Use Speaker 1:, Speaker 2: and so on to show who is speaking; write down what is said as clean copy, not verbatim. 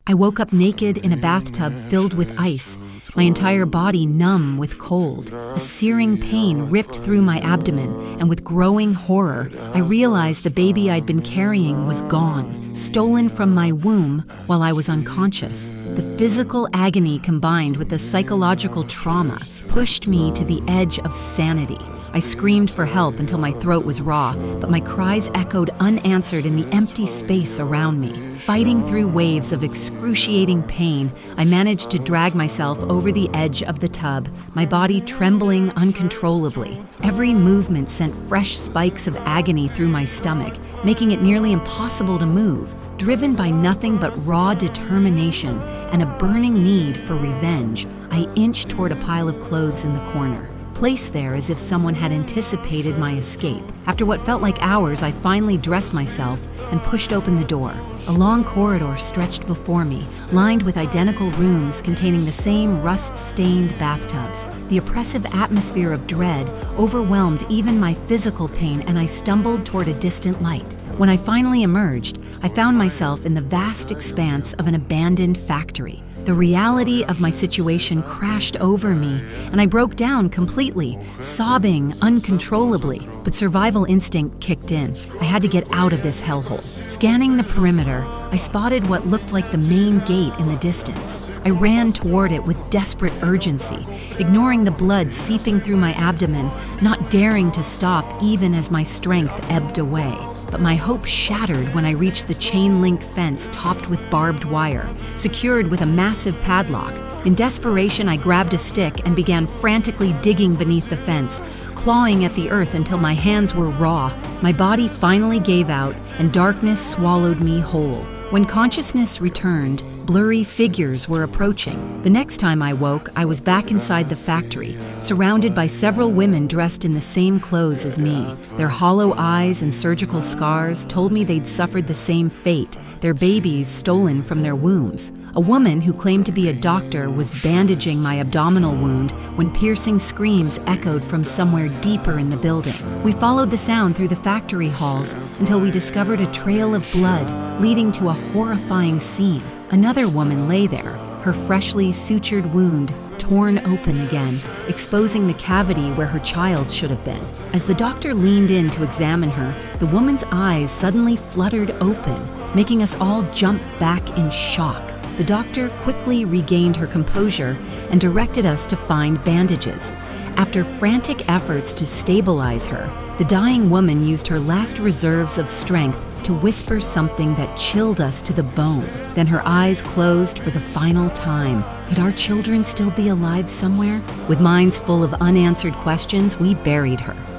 Speaker 1: I woke up naked in a bathtub filled with ice, my entire body numb with cold. A searing pain ripped through my abdomen, and with growing horror, I realized the baby I'd been carrying was gone, stolen from my womb while I was unconscious. The physical agony combined with the psychological trauma pushed me to the edge of sanity. I screamed for help until my throat was raw, but my cries echoed unanswered in the empty space around me. Fighting through waves of excruciating pain, I managed to drag myself over the edge of the tub, my body trembling uncontrollably. Every movement sent fresh spikes of agony through my stomach, making it nearly impossible to move. Driven by nothing but raw determination and a burning need for revenge, I inched toward a pile of clothes in the corner, placed there as if someone had anticipated my escape. After what felt like hours, I finally dressed myself and pushed open the door. A long corridor stretched before me, lined with identical rooms containing the same rust-stained bathtubs. The oppressive atmosphere of dread overwhelmed even my physical pain, and I stumbled toward a distant light. When I finally emerged, I found myself in the vast expanse of an abandoned factory. The reality of my situation crashed over me, and I broke down completely, sobbing uncontrollably. But survival instinct kicked in. I had to get out of this hellhole. Scanning the perimeter, I spotted what looked like the main gate in the distance. I ran toward it with desperate urgency, ignoring the blood seeping through my abdomen, not daring to stop even as my strength ebbed away. But my hope shattered when I reached the chain-link fence topped with barbed wire, secured with a massive padlock. In desperation, I grabbed a stick and began frantically digging beneath the fence, clawing at the earth until my hands were raw. My body finally gave out, and darkness swallowed me whole. When consciousness returned, blurry figures were approaching. The next time I woke, I was back inside the factory, surrounded by several women dressed in the same clothes as me. Their hollow eyes and surgical scars told me they'd suffered the same fate, their babies stolen from their wombs. A woman who claimed to be a doctor was bandaging my abdominal wound when piercing screams echoed from somewhere deeper in the building. We followed the sound through the factory halls until we discovered a trail of blood leading to a horrifying scene. Another woman lay there, her freshly sutured wound torn open again, exposing the cavity where her child should have been. As the doctor leaned in to examine her, the woman's eyes suddenly fluttered open, making us all jump back in shock. The doctor quickly regained her composure and directed us to find bandages. After frantic efforts to stabilize her, the dying woman used her last reserves of strength to whisper something that chilled us to the bone. Then her eyes closed for the final time. Could our children still be alive somewhere? With minds full of unanswered questions, we buried her.